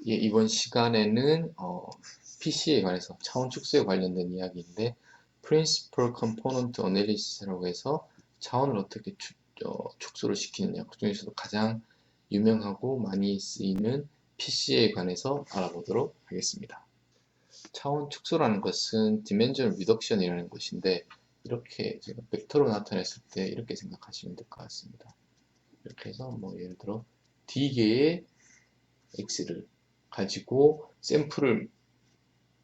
예, 이번 시간에는 PC에 관해서 차원 축소에 관련된 이야기인데 Principal Component Analysis라고 해서 차원을 어떻게 축소를 시키느냐, 그 중에서도 가장 유명하고 많이 쓰이는 PC에 관해서 알아보도록 하겠습니다. 차원 축소라는 것은 Dimensional Reduction이라는 것인데, 이렇게 제가 벡터로 나타냈을 때 이렇게 생각하시면 될 것 같습니다. 이렇게 해서 뭐 예를 들어 D개의 X를 가지고 샘플을,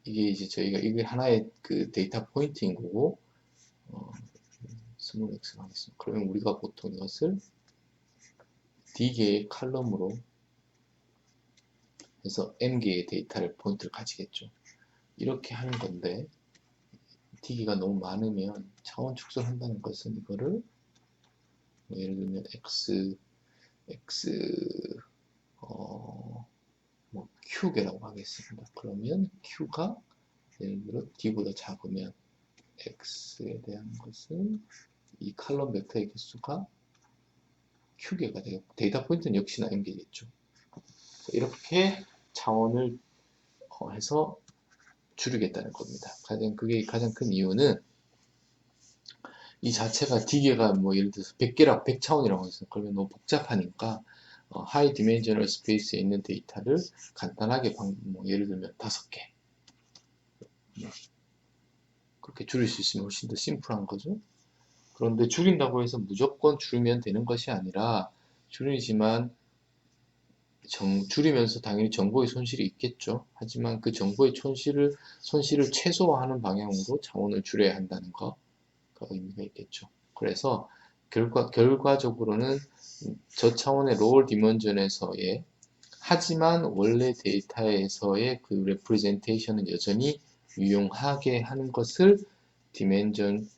이게 이제 저희가 이게 하나의 그 데이터 포인트인 거고, 스몰 x로 하겠습니다. 그러면 우리가 보통 이것을 d개의 칼럼으로 해서 m개의 데이터를 포인트를 가지겠죠. 이렇게 하는 건데, d개가 너무 많으면 차원 축소를 한다는 것은 이거를 뭐 예를 들면 뭐 q개라고 하겠습니다. 그러면 q가 예를 들어 d보다 작으면 x에 대한 것은 이 칼럼 벡터의 개수가 q개가 되고, 데이터 포인트는 역시나 m개겠죠. 이렇게 차원을 해서 줄이겠다는 겁니다. 그게 가장 큰 이유는 이 자체가 D개가 뭐 예를 들어서 100개라고 100차원이라고 해서 그러면 너무 복잡하니까 하이 디멘셔널 스페이스에 있는 데이터를 간단하게 뭐 예를 들면 5개 그렇게 줄일 수 있으면 훨씬 더 심플한 거죠. 그런데 줄인다고 해서 무조건 줄이면 되는 것이 아니라, 줄이지만 줄이면서 당연히 정보의 손실이 있겠죠. 하지만 그 정보의 손실을 최소화하는 방향으로 차원을 줄여야 한다는 거가 의미가 있겠죠. 그래서 결과적으로는 저차원의 로월 디멘전에서의, 하지만 원래 데이터에서의 그 레프레젠테이션은 여전히 유용하게 하는 것을 디멘전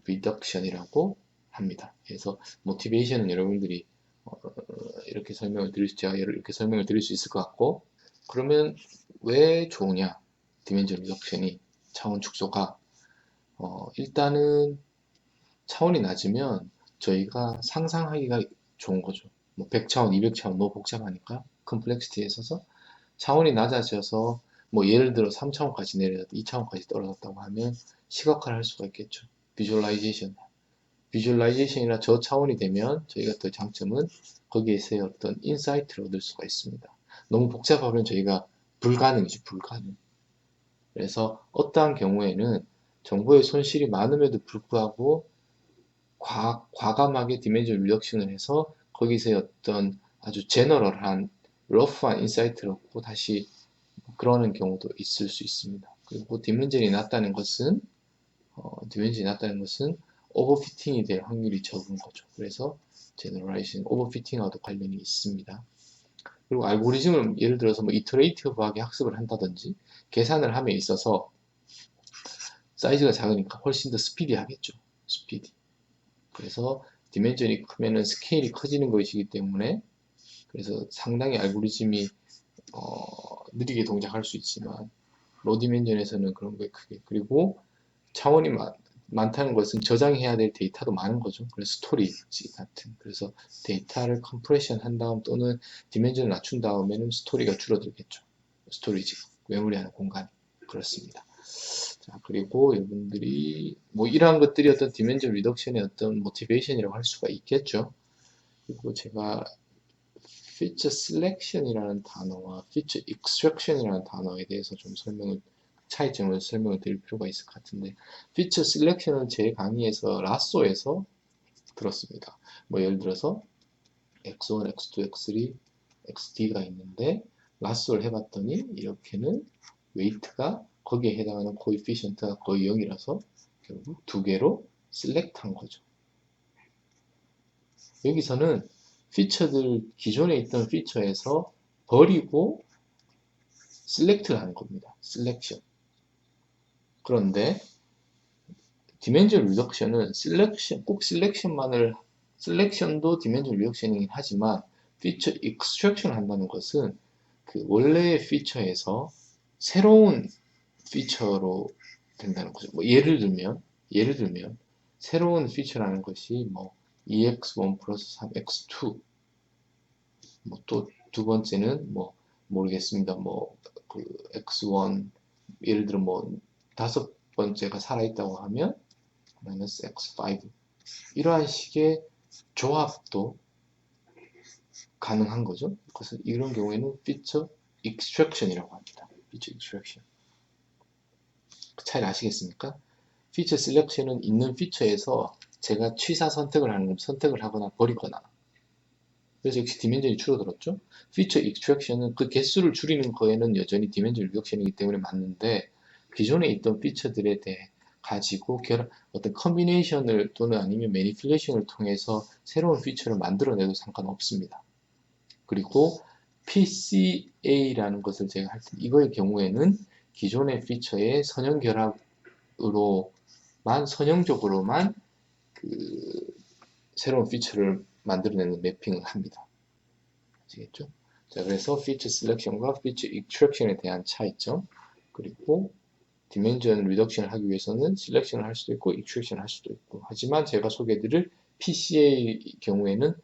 리덕션이라고 합니다. 그래서 모티베이션은 여러분들이 이렇게 제가 이렇게 설명을 드릴 수 있을 것 같고, 그러면 왜 좋으냐? 디멘전 리덕션이, 차원 축소가 일단은 차원이 낮으면 저희가 상상하기가 좋은 거죠. 뭐 100차원, 200차원 너무 복잡하니까 컴플렉시티에 있어서 차원이 낮아져서 뭐 예를 들어 3차원까지 내려다 2차원까지 떨어졌다고 하면 시각화를 할 수가 있겠죠. 비주얼라이제이션이나 저차원이 되면 저희가 또 장점은 거기에서의 어떤 인사이트를 얻을 수가 있습니다. 너무 복잡하면 저희가 불가능이죠, 불가능. 그래서 어떠한 경우에는 정보의 손실이 많음에도 불구하고 과감하게 디멘전 리덕션을 해서 거기서의 어떤 아주 제너럴한 러프한 인사이트를 얻고 다시 그러는 경우도 있을 수 있습니다. 그리고 디멘전이 낮다는 것은 오버피팅이 될 확률이 적은 거죠. 그래서 제너럴라이제이션 오버피팅하고도 관련이 있습니다. 그리고 알고리즘을 예를 들어서 뭐 이터레이티브하게 학습을 한다든지 계산을 함에 있어서 사이즈가 작으니까 훨씬 더 스피디하겠죠. 스피디. 그래서 디멘전이 크면은 스케일이 커지는 것이기 때문에, 그래서 상당히 알고리즘이 느리게 동작할 수 있지만 로 디멘전에서는 그런 게 크게, 그리고 차원이 많다는 것은 저장해야 될 데이터도 많은 거죠. 그래서 스토리지 같은, 그래서 데이터를 컴프레션 한 다음 또는 디멘전을 낮춘 다음에는 스토리가 줄어들겠죠. 스토리지, 메모리하는 공간이. 그렇습니다. 자, 그리고 여러분들이 뭐 이러한 것들이 어떤 디멘전 리덕션의 어떤 모티베이션이라고 할 수가 있겠죠. 그리고 제가 feature selection이라는 단어와 feature extraction이라는 단어에 대해서 좀 차이점을 설명을 드릴 필요가 있을 것 같은데, feature selection은 제 강의에서 라쏘에서 들었습니다. 뭐 예를 들어서 x1, x2, x3, xd가 있는데 라쏘를 해봤더니 이렇게는 웨이트가 거기에 해당하는 코에피션트가 거의 0이라서 결국 두 개로 셀렉트한 거죠. 여기서는 기존에 있던 피처에서 버리고 셀렉트를 하는 겁니다. 셀렉션. 그런데 디멘전 리덕션은 꼭 셀렉션도 디멘전 리덕션이긴 하지만 피처 익스트랙션을 한다는 것은 그 원래의 피처에서 새로운 피처로 된다는 거죠. 뭐 예를 들면 새로운 피처라는 것이 뭐 EX1 플러스 3X2, 뭐 또 두 번째는 뭐 모르겠습니다. 뭐 그 x1 예를 들어 뭐 다섯 번째가 살아있다고 하면 마이너스 x5 이러한 식의 조합도 가능한 거죠. 그래서 이런 경우에는 feature extraction이라고 합니다. feature extraction. 그 차이를 아시겠습니까? feature selection은 있는 피처에서 제가 취사 선택을 하는 건 선택을 하거나 버리거나 그래서 역시 디멘전이 줄어들었죠. 피처 익스트랙션은 그 개수를 줄이는 거에는 여전히 디멘전 리덕션이기 때문에 맞는데 기존에 있던 피처들에 대해 가지고 어떤 컨비네이션을 또는 아니면 매니플레이션을 통해서 새로운 피처를 만들어내도 상관없습니다. 그리고 PCA라는 것을 제가 할 때 이거의 경우에는 기존의 피처의 선형 결합으로만 선형적으로만 그 새로운 피처를 만들어내는 매핑을 합니다. 아시겠죠? 자, 그래서 feature selection과 feature extraction에 대한 차이점 그리고 dimension reduction을 하기 위해서는 selection을 할 수도 있고 extraction을 할 수도 있고 하지만 제가 소개해드릴 PCA 경우에는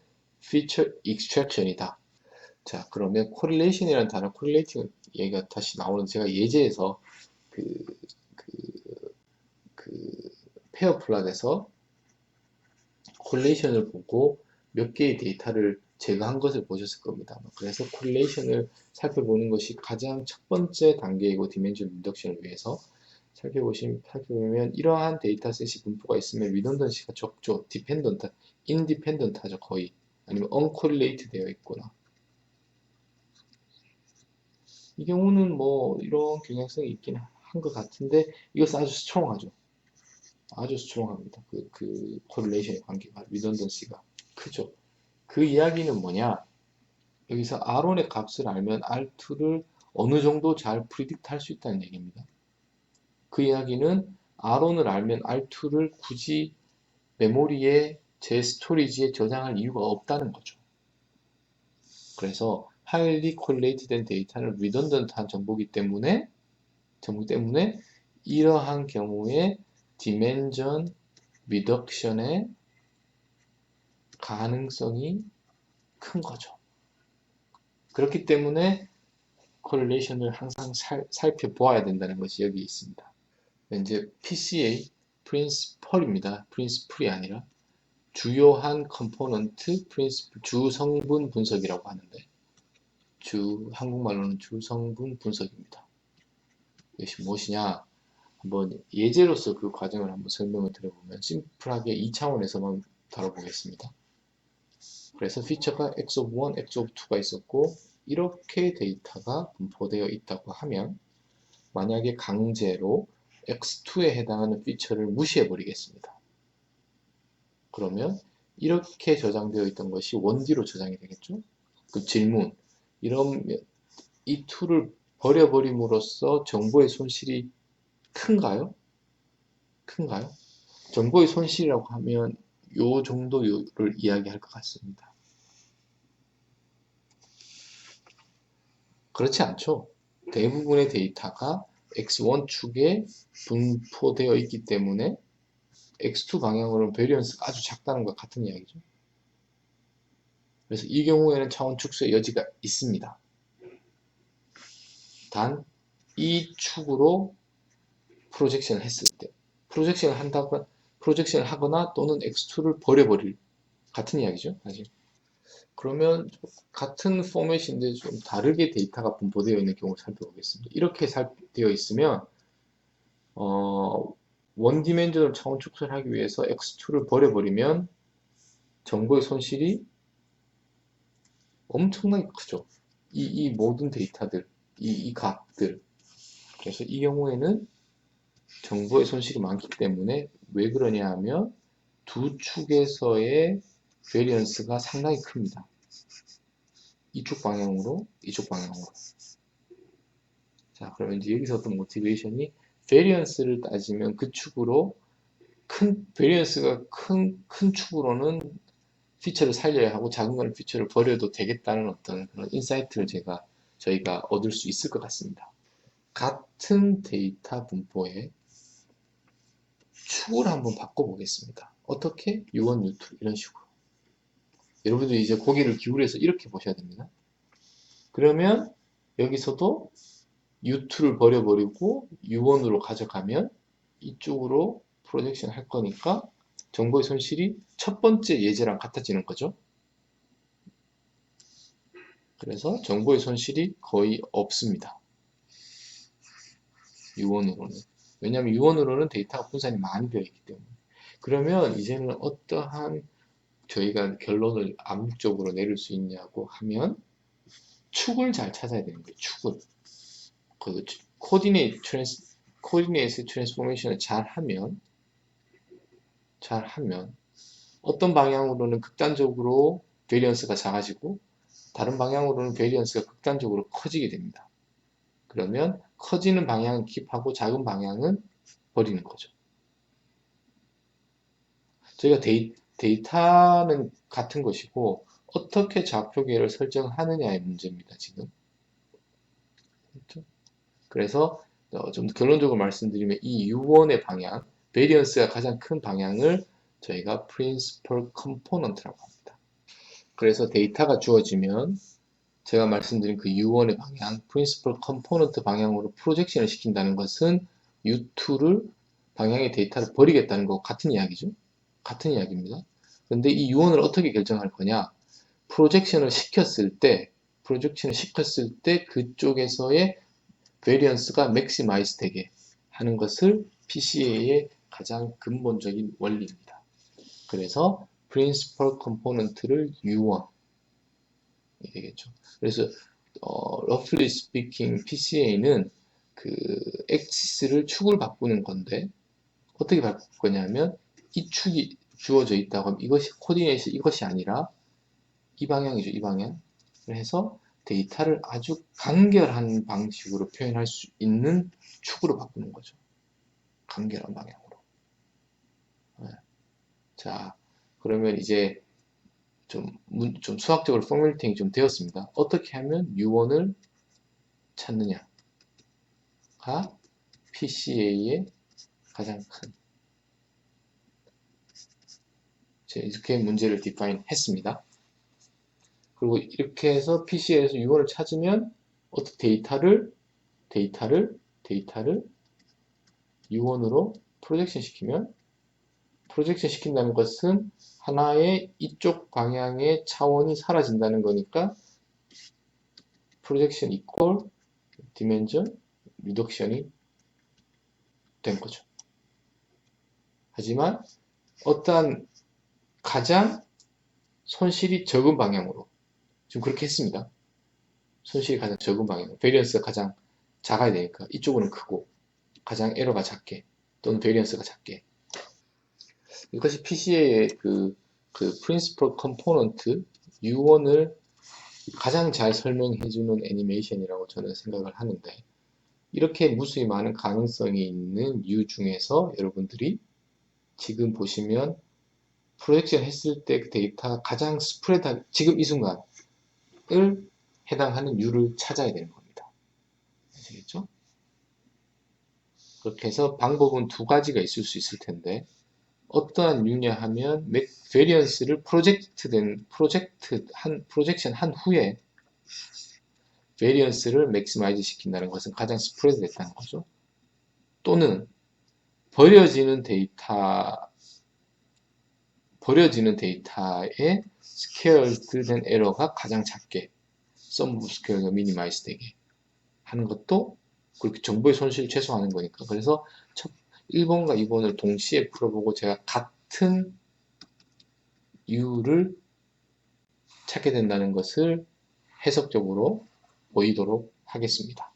feature extraction이다. 자, 그러면 correlation이라는 단어 correlating 얘기가 다시 나오는 제가 예제에서 그 페어 플랫에서 콜레이션을 보고 몇 개의 데이터를 제거한 것을 보셨을 겁니다. 그래서 콜레이션을 살펴보는 것이 가장 첫 번째 단계이고 디멘전 인덕션을 위해서 살펴보면 이러한 데이터셋이 분포가 있으면 리던던시가 적죠. 디펜던트, 인디펜던트하죠 거의. 아니면 언콜레이트 되어 있거나. 이 경우는 뭐 이런 경향성이 있긴 한 것 같은데 이것은 아주 스트롱하죠. 아주 스트롱합니다. 그 코릴레이션의 관계가 리던던시가 크죠. 그 이야기는 뭐냐? 여기서 R1의 값을 알면 R2를 어느 정도 잘 프리딕트 할 수 있다는 얘기입니다. 그 이야기는 R1을 알면 R2를 굳이 메모리에 제 스토리지에 저장할 이유가 없다는 거죠. 그래서 highly correlated 된 데이터는 redundant한 정보기 때문에 이러한 경우에 dimension reduction의 가능성이 큰 거죠. 그렇기 때문에 correlation을 항상 살펴보아야 된다는 것이 여기 있습니다. 이제 PCA, principle입니다. principle이 아니라 주요한 컴포넌트, principle, 주성분 분석이라고 하는데 한국말로는 주성분 분석입니다. 이것이 무엇이냐? 한번 예제로서 그 과정을 한번 설명을 드려보면 심플하게 2차원에서만 다뤄보겠습니다. 그래서 피처가 x of 1, x of 2가 있었고 이렇게 데이터가 분포되어 있다고 하면 만약에 강제로 x2에 해당하는 피처를 무시해 버리겠습니다. 그러면 이렇게 저장되어 있던 것이 원디로 저장이 되겠죠? 그 질문 이런 이 2를 버려버림으로써 정보의 손실이 큰가요? 큰가요? 정보의 손실이라고 하면 요 정도를 이야기할 것 같습니다. 그렇지 않죠. 대부분의 데이터가 x1 축에 분포되어 있기 때문에 x2 방향으로는 베리언스가 아주 작다는 것 같은 이야기죠. 그래서 이 경우에는 차원 축소의 여지가 있습니다. 단 이 축으로 프로젝션을 했을 때 프로젝션을 하거나 또는 x2를 버려버릴 같은 이야기죠. 사실. 그러면 같은 포맷인데 좀 다르게 데이터가 분포되어 있는 경우를 살펴보겠습니다. 이렇게 되어 있으면 원 디멘전을 차원 축소를 하기 위해서 x2를 버려버리면 정보의 손실이 엄청나게 크죠. 이 모든 데이터들, 이 값들. 그래서 이 경우에는 정보의 손실이 많기 때문에 왜 그러냐 하면 두 축에서의 베리언스가 상당히 큽니다. 이쪽 방향으로. 자, 그러면 이제 여기서 어떤 모티베이션이 베리언스를 따지면 그 축으로 베리언스가 큰 축으로는 피처를 살려야 하고 작은 거는 피처를 버려도 되겠다는 어떤 그런 인사이트를 저희가 얻을 수 있을 것 같습니다. 같은 데이터 분포에 축을 한번 바꿔보겠습니다. 어떻게? U1, U2 이런 식으로. 여러분들 이제 고개를 기울여서 이렇게 보셔야 됩니다. 그러면 여기서도 U2를 버려버리고 U1으로 가져가면 이쪽으로 프로젝션 할 거니까 정보의 손실이 첫 번째 예제랑 같아지는 거죠. 그래서 정보의 손실이 거의 없습니다. U1으로는. 왜냐하면 U1으로는 데이터가 분산이 많이 되어 있기 때문에. 그러면 이제는 어떠한 저희가 결론을 암묵적으로 내릴 수 있냐고 하면 축을 잘 찾아야 되는 거예요. 축을. 그 코디네이트 트랜스포메이션을 잘하면 어떤 방향으로는 극단적으로 베리언스가 작아지고 다른 방향으로는 베리언스가 극단적으로 커지게 됩니다. 그러면 커지는 방향은 킵하고 작은 방향은 버리는 거죠. 저희가 데이터는 같은 것이고 어떻게 좌표계를 설정하느냐의 문제입니다. 지금. 그렇죠? 그래서 좀 결론적으로 말씀드리면 이 U1의 방향, 베리언스가 가장 큰 방향을 저희가 Principal Component라고 합니다. 그래서 데이터가 주어지면 제가 말씀드린 그 U1의 방향, Principal Component 방향으로 프로젝션을 시킨다는 것은 U2를 방향의 데이터를 버리겠다는 거 같은 이야기죠. 같은 이야기입니다. 근데 이 U1을 어떻게 결정할 거냐? 프로젝션을 시켰을 때 그쪽에서의 베리언스가 맥시마이즈 되게 하는 것을 PCA의 가장 근본적인 원리입니다. 그래서 Principal Component를 U1 이 되겠죠. 그래서 roughly speaking PCA는 그 엑시스를 축을 바꾸는 건데 어떻게 바꿀 거냐면 이 축이 주어져 있다고 하면 이것이 코디네이션 이것이 아니라 이 방향이죠. 이 방향. 그래서 데이터를 아주 간결한 방식으로 표현할 수 있는 축으로 바꾸는 거죠. 간결한 방향으로. 네. 자, 그러면 이제 좀 수학적으로 포뮬팅이 좀 되었습니다. 어떻게 하면 U1을 찾느냐가 PCA의 가장 큰 이렇게 문제를 디파인 했습니다. 그리고 이렇게 해서 PCA에서 U1을 찾으면 어떤 데이터를 U1으로 프로젝션 시킨다는 것은 하나의 이쪽 방향의 차원이 사라진다는 거니까 프로젝션 이퀄 디멘전 리덕션이 된 거죠. 하지만 어떠한 가장 손실이 적은 방향으로 지금 그렇게 했습니다. 손실이 가장 적은 방향으로 베리언스가 가장 작아야 되니까 이쪽은 크고 가장 에러가 작게 또는 베리언스가 작게 이것이 PCA의 그 Principal Component U1을 가장 잘 설명해주는 애니메이션이라고 저는 생각을 하는데 이렇게 무수히 많은 가능성이 있는 U 중에서 여러분들이 지금 보시면 프로젝션 했을 때 그 데이터가 가장 스프레드 지금 이 순간을 해당하는 U를 찾아야 되는 겁니다. 아시겠죠? 그렇게 해서 방법은 두 가지가 있을 수 있을 텐데 어떠한 U냐 하면 베리언스를 프로젝션 한 후에 베리언스를 맥시마이즈 시킨다는 것은 가장 스프레드 됐다는 거죠. 또는 버려지는 데이터의 스케일드 된 에러가 가장 작게 썸 오브 스케일가 미니마이즈 되게 하는 것도 그렇게 정보의 손실을 최소화하는 거니까 그래서 1번과 2번을 동시에 풀어보고 제가 같은 U를 찾게 된다는 것을 해석적으로 보이도록 하겠습니다.